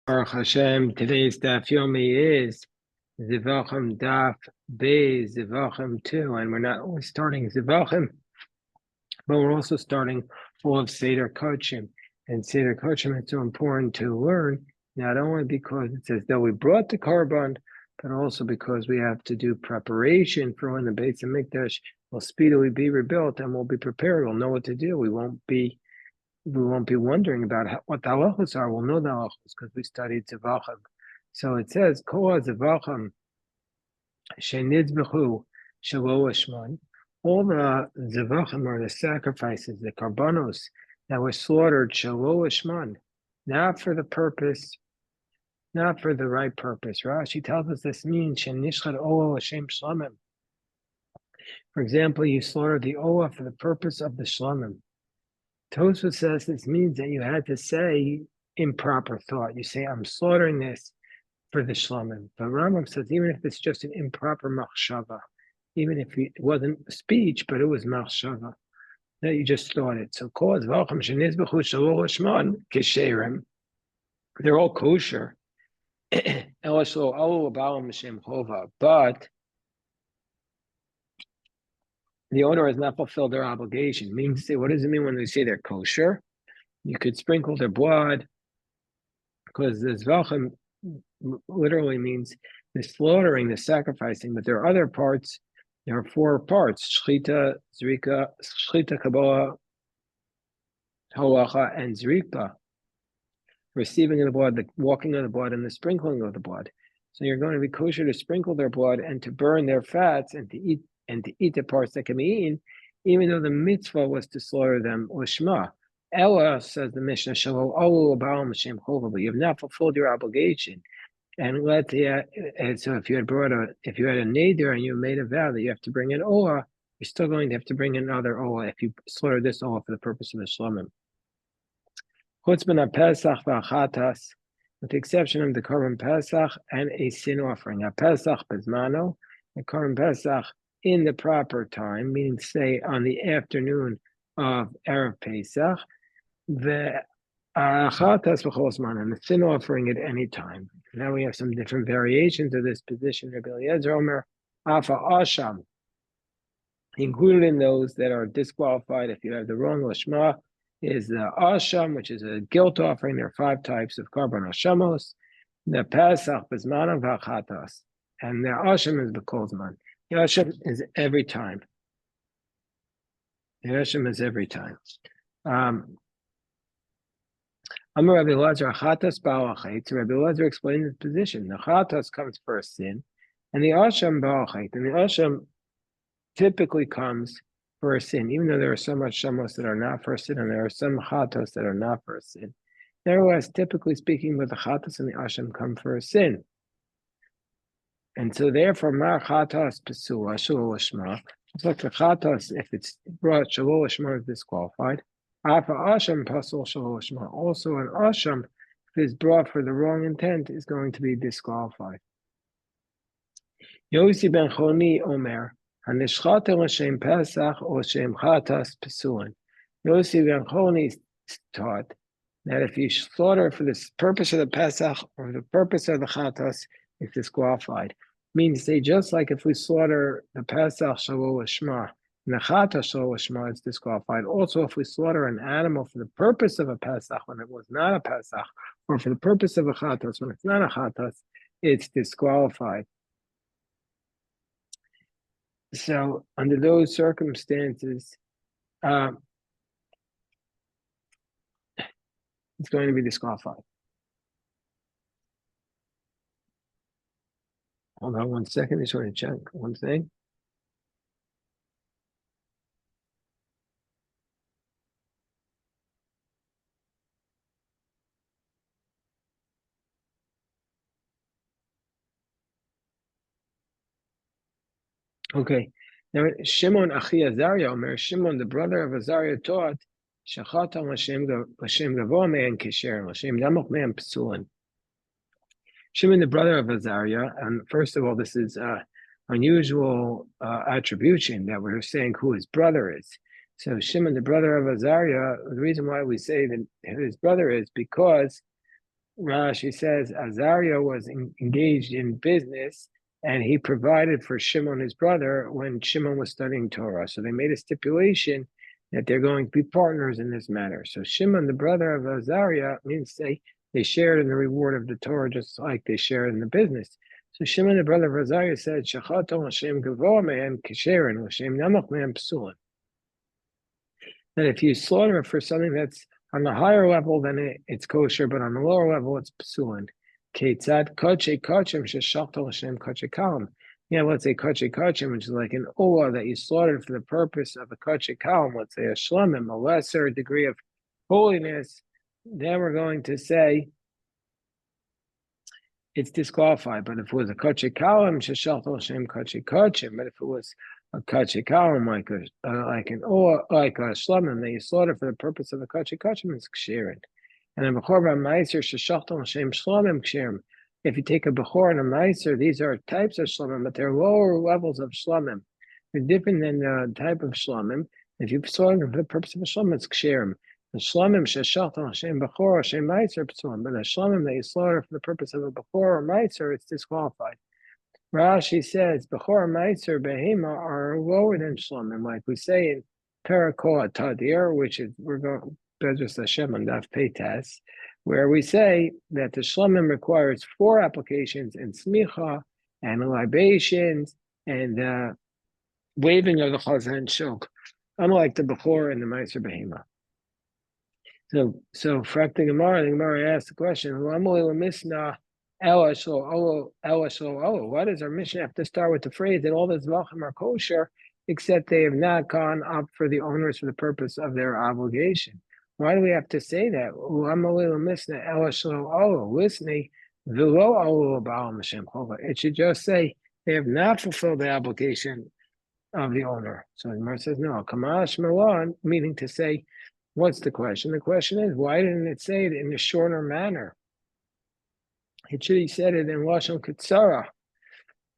Baruch Hashem, today's Daf Yomi is Zevachim Daf Beis Zevachim 2, and we're not only starting Zevachim, but we're also starting all of Seder Kochim. And Seder Kochim is so important to learn, not only because it says that we brought the Korban, but also because we have to do preparation for when the Beis Hamikdash will speedily be rebuilt, and we'll be prepared. We'll know what to do. We won't be wondering about what the halachos are. We'll know the halachos because we studied Zevachim. So it says, Kol Zevachim Shenitzbechu Shelo Ashman. All the Zevachim are the sacrifices, the karbanos that were slaughtered Shelo Ashman, not for the purpose, not for the right purpose. Rashi tells us this means Shenishchad Olah Hashem Shlamim. For example, you slaughtered the Olah for the purpose of the Shlamim. Tosfos says this means that you had to say improper thought. You say, I'm slaughtering this for the shlamim. But Rambam says, even if it's just an improper machshava, even if it wasn't a speech, but it was machshava, that you just thought it. So, they're all kosher. But the owner has not fulfilled their obligation. Means, what does it mean when we say they're kosher? You could sprinkle their blood, because the Zevachim literally means the slaughtering, the sacrificing, but there are other parts. There are 4 parts: shchita, zrika, shchita, kabbalah, halacha, and zrika. Receiving of the blood, the walking of the blood, and the sprinkling of the blood. So you're going to be kosher to sprinkle their blood and to burn their fats and to eat the parts that can be eaten, even though the mitzvah was to slaughter them lishma. Ella, says the Mishnah, but you have not fulfilled your obligation. And so if you had a neder and you made a vow that you have to bring an olah, you're still going to have to bring another olah if you slaughter this olah for the purpose of the shlamim. With the exception of the Korban Pesach and a sin offering. A Pesach bezmano, the Korban Pesach in the proper time, meaning say on the afternoon of Erev Pesach, the achatas v'chol and the sin offering at any time. Now we have some different variations of this position. Rabbi Eliezer Omer, afa asham, included in those that are disqualified if you have the wrong lishma, is the asham, which is a guilt offering. There are 5 types of korban ashamos. The Pesach bezman v'achatas, and the asham is b'kol zman. The asham is every time. The asham is every time. Amar Rabbi Eliezer, achatas ba'al so Rabbi Eliezer explains his position. The achatas comes for a sin, and the asham ba'al and the asham typically comes for a sin, even though there are some ashamos that are not for a sin, and there are some achatos that are not for a sin. Nevertheless, typically speaking, both the achatas and the asham come for a sin. And so therefore, mar chatas pesua shelo lishma. It's like the chatas, if it's brought shelo lishma, is disqualified. Afa asham pasul shelo lishma. Also, an asham, if it's brought for the wrong intent, is going to be disqualified. Yossi ben Choni Omer, hanishchata l'shem pesach or shem chatas pesuan. Yossi ben Choni taught that if you slaughter for the purpose of the pesach or the purpose of the chatas, it's disqualified. Means say just like if we slaughter the Pesach Shelo Lishma and the Chatas Shelo Lishma, it's disqualified. Also, if we slaughter an animal for the purpose of a Pesach when it was not a Pesach, or for the purpose of a Chatas when it's not a Chatas, it's disqualified. So under those circumstances, it's going to be disqualified. Hold on 1 second, I just want to check one thing. Okay, now Shimon Achi Azariah, Omer Shimon, the brother of Azariah, taught Shachata L'Shem Gavoah Me'en Kesher, L'Shem Namoch Me'en Psulan. Shimon, the brother of Azariah, and first of all, this is unusual attribution that we're saying who his brother is. So Shimon, the brother of Azariah, the reason why we say that his brother is because Rashi says Azariah was engaged in business and he provided for Shimon, his brother, when Shimon was studying Torah. So they made a stipulation that they're going to be partners in this matter. So Shimon, the brother of Azariah, means they shared in the reward of the Torah just like they shared in the business. So Shimon, the brother of Azariah, said, Shachato Hashem Gavoa Mehem Kesherin, Hashem Namach Mehem Psulin. That if you slaughter for something that's on the higher level, then it's kosher, but on the lower level, it's psulin. Ketzad koche kochem sheshachto l'shem koche kalam. Yeah, let's say koche kochem, which is like an olah that you slaughtered for the purpose of a koche kalam, let's say a shlamim, a lesser degree of holiness, then we're going to say it's disqualified. But if it was a koche kalam, sheshachto l'shem koche kochem, but if it was a kachikarim, like a shlamim that you slaughter for the purpose of the kachikarim, is ksherin. And a bechor ma'aser sheshachton shem shlamim ksherim. If you take a bechor and a ma'aser, these are types of shlamim, but they're lower levels of shlamim. They're different than the type of shlamim. If you slaughter for the purpose of a shlamim, it's ksherim. The shlamim sheshachton shem bechor shem ma'aser psulim, but the shlamim that you slaughter for the purpose of a bechor or ma'aser, it's disqualified. Rashi says, Bechor Meiser Behema are lower than Shlamim, like we say in Parakol Tadir, which is, we're going, Bezras Hashem on Daf Peitas, where we say that the Shlamim requires 4 applications in Smicha and libations and waving of the Chazan Shok, unlike the Bechor and the Meiser Behema. So Frak the Gemara asked the question, why does our mission have to start with the phrase that all the Zevachim are kosher, except they have not gone up for the owners for the purpose of their obligation? Why do we have to say that? It should just say they have not fulfilled the obligation of the owner. So the Gemara says, no, Kamash Milan, meaning to say, what's the question? The question is, why didn't it say it in a shorter manner? It should have said it in Lashon Ketzara,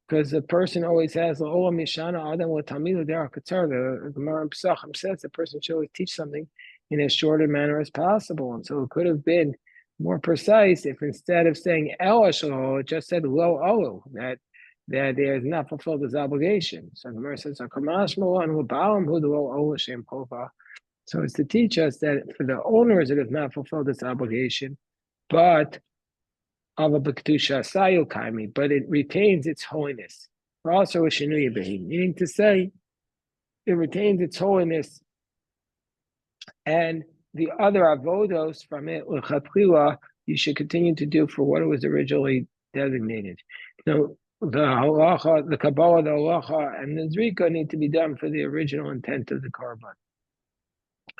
because the person always has the Olam Mishana Adam with Tamilu Dera Ketzara. The Gemara in Pesachim says the person should always teach something in as short a manner as possible. And so it could have been more precise if instead of saying El Ashlo, it just said Lo Olu, that he has not fulfilled his obligation. So the Gemara says, so it's to teach us that for the owners it has not fulfilled its obligation, but but it retains its holiness. Also, meaning to say, it retains its holiness, and the other avodos from it, you should continue to do for what it was originally designated. So the halacha, the kabbalah, the halacha, and the zrika need to be done for the original intent of the korban,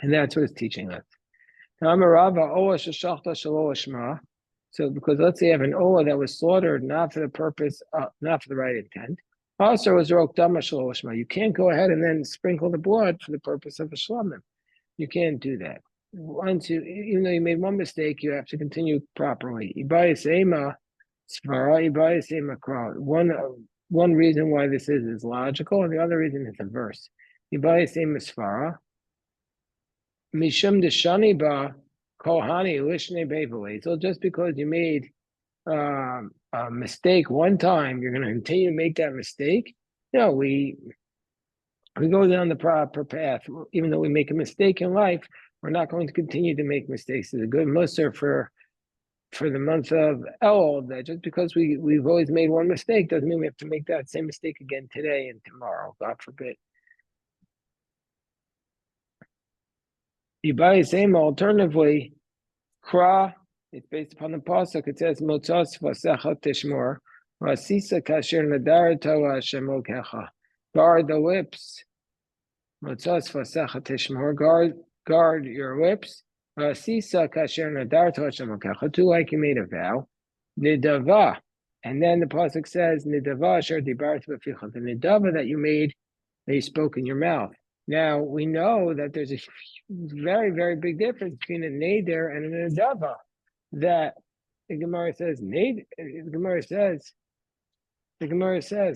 and that's what it's teaching us. So, because let's say you have an olah that was slaughtered not for the purpose, not for the right intent. Also, was you can't go ahead and then sprinkle the blood for the purpose of a shlamim. You can't do that. Once even though you made one mistake, you have to continue properly. One reason why this is logical, and the other reason is a verse. Mishum deshani ba. So just because you made a mistake one time, you're going to continue to make that mistake? No, we go down the proper path. Even though we make a mistake in life, we're not going to continue to make mistakes. It's a good mussar for the month of Elul, that just because we've always made one mistake doesn't mean we have to make that same mistake again today and tomorrow. God forbid. Alternatively, Kra, it's based upon the pasuk. It says Motzos v'secha tishmor v'asisa kasher nadarto Hashem Elokecha. Guard the lips. Motzos v'secha tishmor. Guard your lips. V'asisa kasher nadarto Hashem Elokecha. Do like you made a vow. Nidava, and then the pasuk says Nidava asher dibarta b'ficha. The nidava that you made, that you spoke in your mouth. Now, we know that there's a very, very big difference between a neder and a nedava. That the Gemara says, the Gemara says,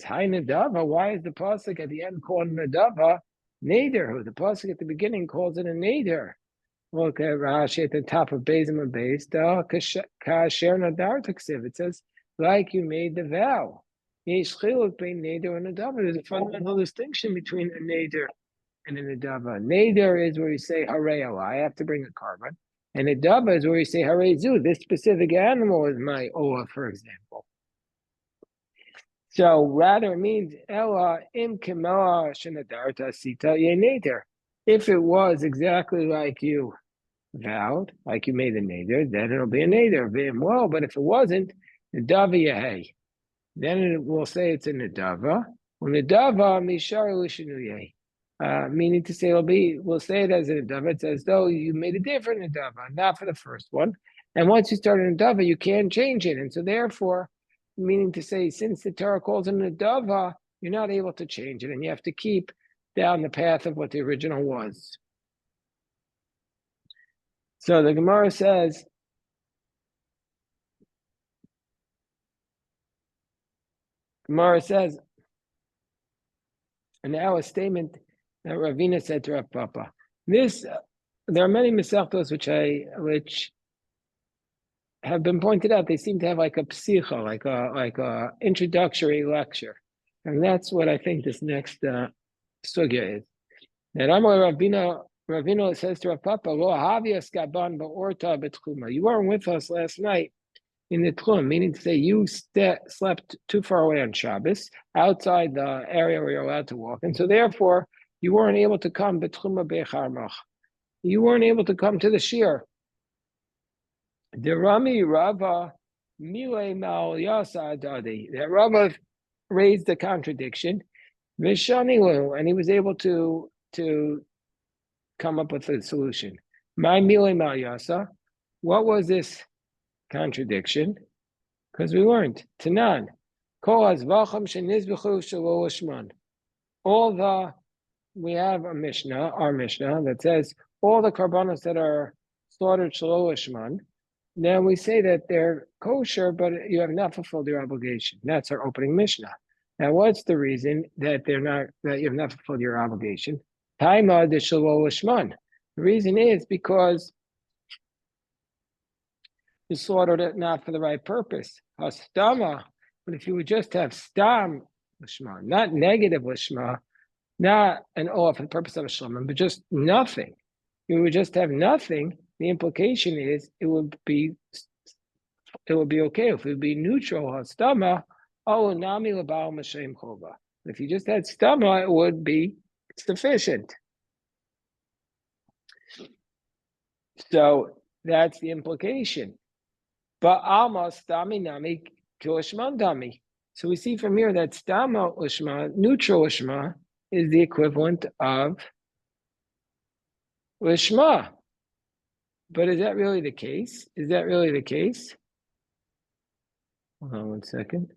hi nedava, why is the pasuk at the end called nedava? Neder, the pasuk at the beginning calls it a neder. look at Rashi at the top of Bezim and Beis. Kasher Nadar Taksiv. It says, like you made the vow. Yesh chiluk bein neder and nadava. There's a fundamental distinction between a neder and a nadava. Neder is where you say harei, I have to bring a carbon. And nadava is where you say harei zu. This specific animal is my oah, for example. So rather it means ella im kimela shenadarta sita ye neder. If it was exactly like you vowed, like you made a neder, then it'll be a neder. Well, but if it wasn't, nadava yehei. Then it will say it's a nedava. Nedava mishar l'shinuyeh. Meaning to say we'll say it as a nedava. It's as though you made a different nedava, not for the first one. And once you start a nedava, you can't change it. And so therefore, meaning to say, since the Torah calls it a nedava, you're not able to change it, and you have to keep down the path of what the original was. So the Gemara says, and now a statement that Ravina said to Rav Papa. There are many Masechtos which have been pointed out. They seem to have like a psicha, like a introductory lecture, and that's what I think this next sugya is. That Ravina says to Rav Papa, "Lo havias gaban ba'orta betchuma." You weren't with us last night in the Tlum, meaning to say you slept too far away on Shabbos, outside the area where you're allowed to walk. And so therefore, you weren't able to come betchuma becharmach. You weren't able to come to the shir. The Rami Rava Mile Mal Yasa Adadi. That Rava raised the contradiction. Vishanilu, and he was able to come up with a solution. My Mile Mal Yasa. What was this contradiction? Because we weren't. Tanan. We have a Mishnah, our Mishnah, that says all the karbanos that are slaughtered shelo lishman, then we say that they're kosher, but you have not fulfilled your obligation. That's our opening Mishnah. Now, what's the reason that you have not fulfilled your obligation? Taima de shelo lishman. The reason is because you slaughtered it not for the right purpose. Hastama, but if you would just have stam lishma, not negative lishma, not an oah for the purpose of a shloman, but just nothing. You would just have nothing. The implication is it would be okay if it would be neutral. Hastama, oh nami labal mashem chova. If you just had stama, it would be sufficient. So that's the implication. But alma stami nami kilishman dami. So we see from here that stama lishma, neutral lishma, is the equivalent of lishma. But is that really the case? Is that really the case? Hold on 1 second.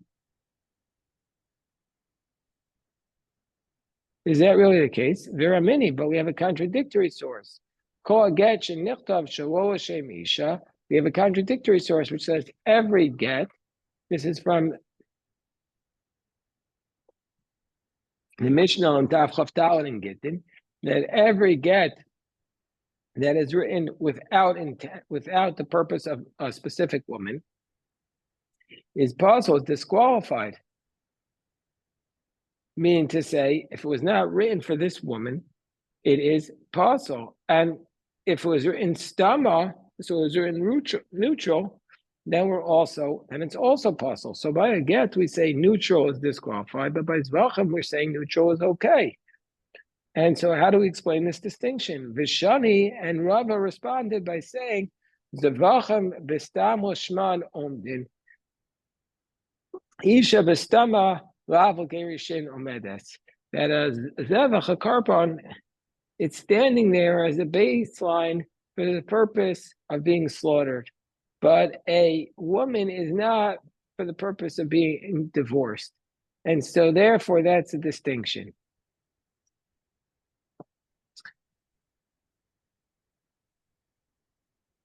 Is that really the case? There are many, but we have a contradictory source. We have a contradictory source which says every get, this is from the Mishnah on Tav Chavtal in Gittin, that every get that is written without intent, without the purpose of a specific woman, is possible, is disqualified. Meaning to say, if it was not written for this woman, it is possible. And if it was written stama, so it was written neutral, then it's also possible. So by a get, we say neutral is disqualified, but by Zevachim, we're saying neutral is okay. And so how do we explain this distinction? Vishani and Rava responded by saying, Zevachim bestam lishman omdin, Isha bestama laval gerishin omedes. That a zevach, a carbon, it's standing there as a baseline for the purpose of being slaughtered. But a woman is not for the purpose of being divorced. And so therefore that's a distinction.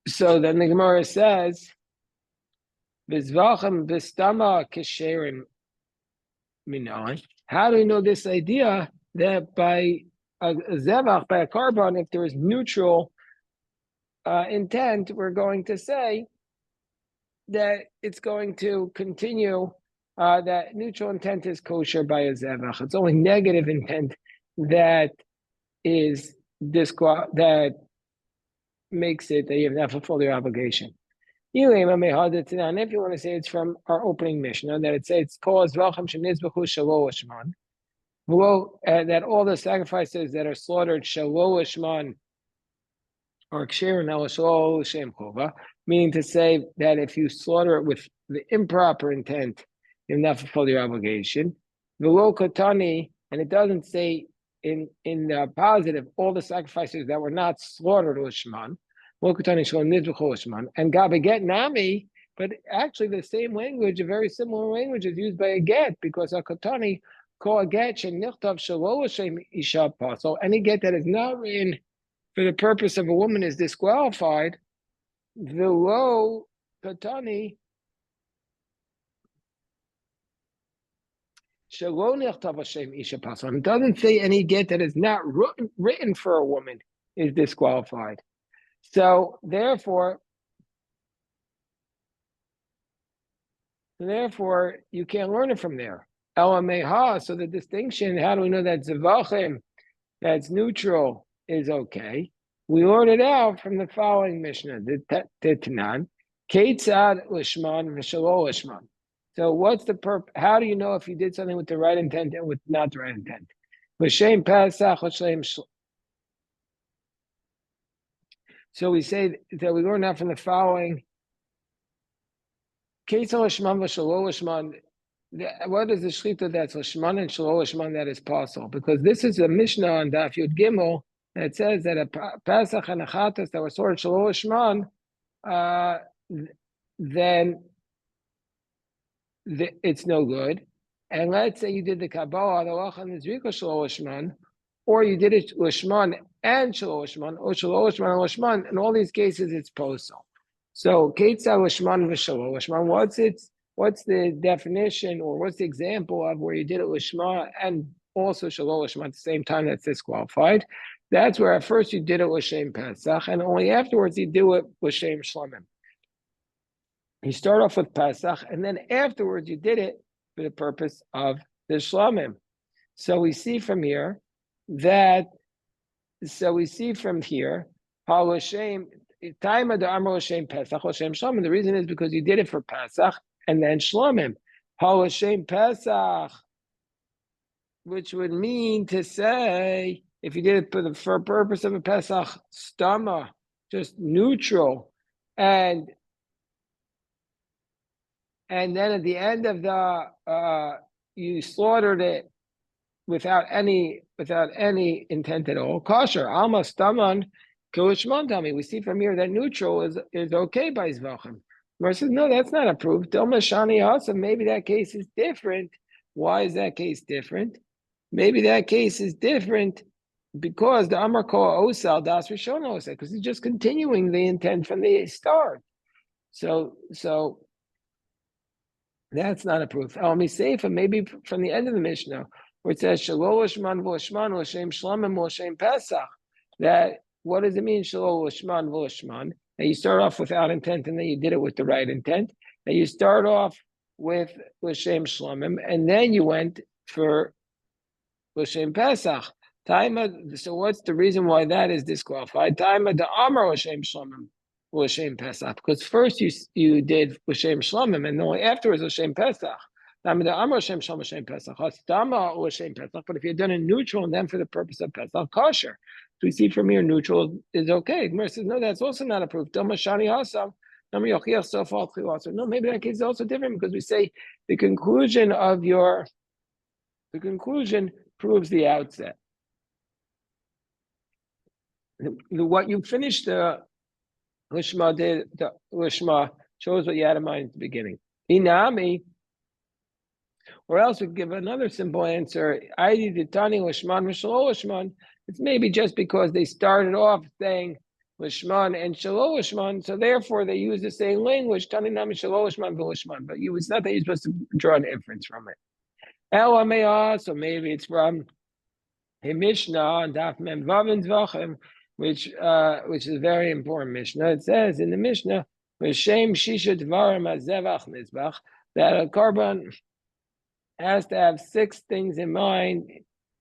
So then the Gemara says, V'zvachem v'stama kesherin minan. How do we know this idea that by a zevach, by a carbon, if there is neutral intent, we're going to say that it's going to continue, that neutral intent is kosher by a zevach. It's only negative intent that is that makes it that you have not fulfilled your obligation. If you want to say it's from our opening Mishnah, that it's called Zevachim shenizbechu shalosh man, that all the sacrifices that are slaughtered shalosh man or ksherin el shalosh shem chova, meaning to say that if you slaughter it with the improper intent, you have not fulfilled your obligation. V'lo katani, and it doesn't say in the positive all the sacrifices that were not slaughtered lishman. And Gabi get nami, but actually the same language, a very similar language, is used by a get, because a katani call a get shenichtav shelo l'shem isha pasul. Any get that is not written for the purpose of a woman is disqualified. V'lo katani shelo nichtav l'shem isha pasul. It doesn't say any get that is not written for a woman is disqualified. So therefore, you can't learn it from there. Elameha, so the distinction, how do we know that Zevachim, that's neutral, is okay? We learn it out from the following Mishnah, the Tanan, Keitzad Lishman V'Shalo Lishman. So what's the how do you know if you did something with the right intent and with not the right intent? L'shem Pesach, L'shem. So we say that we learn that from the following. What is the shchita that's l'shman and shelo l'shman that is possible? Because this is a Mishnah on Daf Yud Gimel that says that a Pesach and a Chatas that were sorted shelo l'shman, then it's no good. And let's say you did the Kabbalah, the Lach and the Zrika shelo l'shman, or you did it l'shman and shelo l'shman, or shelo l'shman and l'shman. In all these cases, it's posel. So, Keitza l'shman v'shelo l'shman. What's the definition, or what's the example of where you did it l'shman and also shelo l'shman at the same time that's disqualified? That's where at first you did it l'shem Pesach, and only afterwards you do it l'shem shlamim. You start off with Pesach, and then afterwards you did it for the purpose of the shlamim. So we see from here that. How l'shem. Time of the Amar L'Shem Pesach, L'Shem Shlamim. The reason is because you did it for Pesach and then Shlamim. L'Shem Pesach, which would mean to say, if you did it for purpose of a Pesach stama, just neutral, and then at the end of the you slaughtered it without any intent at all. Kosher, Alma Staman. We see from here that neutral is okay by Zevachim. Mar says, no, that's not approved. Maybe that case is different. Why is that case different? Maybe that case is different because the Amar Koa Osal Das Rishon Osal, because he's just continuing the intent from the start. So that's not approved. Maybe from the end of the Mishnah, where it says Shelo L'shman V'Lishman L'Shem Shlamim L'Shem Pesach, that what does it mean, shelo l'shman v'lishman? That you start off without intent and then you did it with the right intent. That you start off with l'shem shlamim and then you went for l'shem pesach. So what's the reason why that is disqualified? Time of the amar l'shem shlamim l'shem pesach. Because first you did l'shem shlamim and only afterwards l'shem pesach. Time of the amar l'shem shlamim l'shem pesach. Hastama l'shem pesach. But if you're done in neutral and then for the purpose of pesach, kosher. So we see from here neutral is okay. Gemara says, no, that's also not approved. No, maybe that case is also different because we say the conclusion proves the outset. What you finished the Lishma shows what you had in mind at the beginning. Inami, or else we give another simple answer. It's maybe just because they started off saying Lishman and Shelo Lishman, so therefore they use the same language, Taninam Shelo Lishman V'Lishman, but it's not that you're supposed to draw an inference from it. So maybe it's from a Mishnah and Daf Mem Vav and Zevachim which is a very important Mishnah. It says in the Mishnah, "V'shem shisha dvarim hazevach mizbach," that a korban has to have 6 things in mind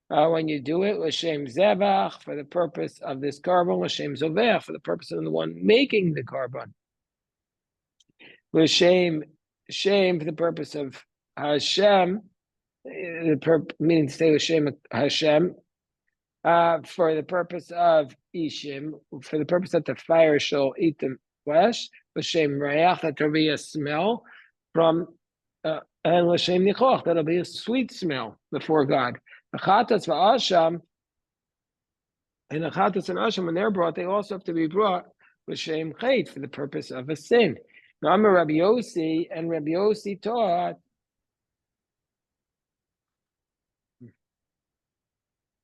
when you do it. L'shem zevach, for the purpose of this korban. L'shem zovech, for the purpose of the one making the korban. L'shem shem, for the purpose of Hashem, meaning to say L'shem Hashem, for the purpose of Ishim, for the purpose that the fire shall eat the flesh. L'shem reach, that there will be a smell from, and l'shem nichoch, that'll be a sweet smell before God. The chatas v'asham, and the chatas and asham, when they're brought, they also have to be brought l'shem chait, for the purpose of a sin. Now, I'm a Rabbi Yossi, and Rabbi Yossi taught,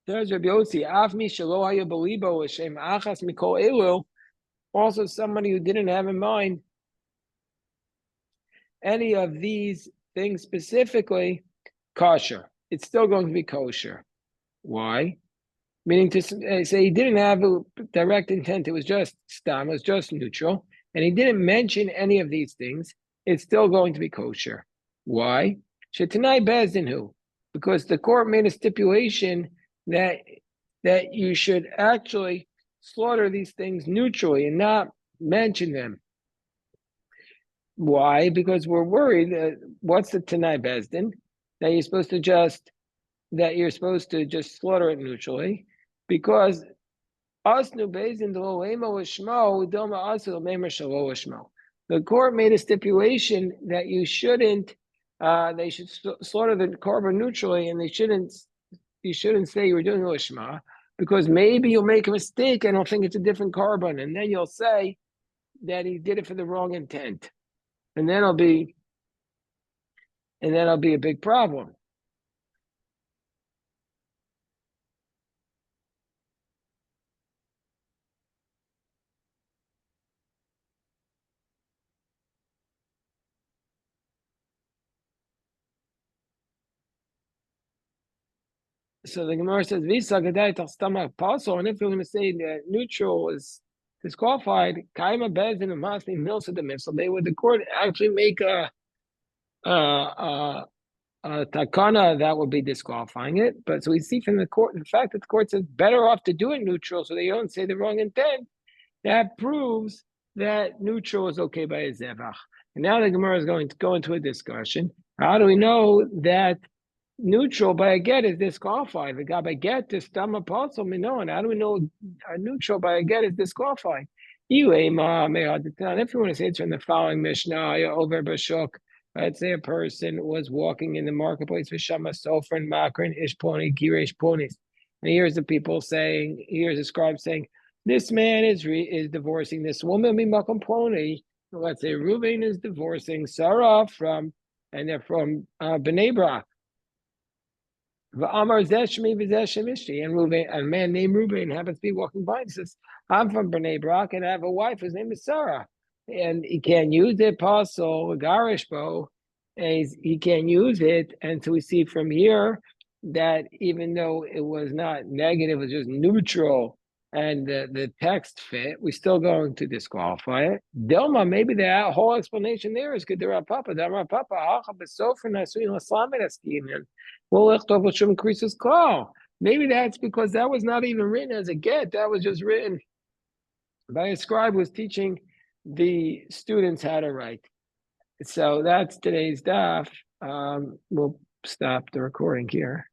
there's Rabbi Yossi, Avmi shelo haya belibo l'shem achas mikol elu, also somebody who didn't have in mind any of these things specifically, kosher. It's still going to be kosher. Why? Meaning to say he didn't have a direct intent. It was just stam, it was just neutral. And he didn't mention any of these things. It's still going to be kosher. Why? Shetanai bezdinhu. Because the court made a stipulation that you should actually slaughter these things neutrally and not mention them. Why? Because we're worried that what's the Tanai Bezdin? That you're supposed to just slaughter it neutrally, because the court made a stipulation that you shouldn't. They should slaughter the korban neutrally, and you shouldn't say you were doing lishma, because maybe you'll make a mistake and I'll think it's a different korban, and then you'll say that he did it for the wrong intent. And then it'll be a big problem. So the Gemara says, "Visa gadai tachstama pasul," and if you're going to say that neutral is disqualified, kaima bezdin and masni milsa the missile, the court actually make a takana that would be disqualifying it. But so we see from the court, the fact that the court says better off to do it neutral, so they don't say the wrong intent. That proves that neutral is okay by a zevach. And now the Gemara is going to go into a discussion. How do we know that neutral by a get is disqualified? The guy by get is stam apostle minon. How do we know a neutral by a get is disqualified? If you want to say it's from the following Mishnah, over Bashuk. Let's say a person was walking in the marketplace with Shama Sofran, Makran, Ishponi, Girish Ponis. And here's the people saying, here's a scribe saying, this man is divorcing this woman, Mimakom Poni. Let's say Reuben is divorcing Sarah and they're from Bnei Brak. And Reuben, a man named Reuben happens to be walking by and says, I'm from Bnei Brak and I have a wife whose name is Sarah. And he can't use it, Pasul, Garishbo, and he can't use it. And so we see from here that even though it was not negative, it was just neutral, and the text fit, we're still going to disqualify it. Dilma, maybe the whole explanation there is good. Maybe that's because that was not even written as a get. That was just written by a scribe who was teaching the students how to write. So that's today's daf. We'll stop the recording here.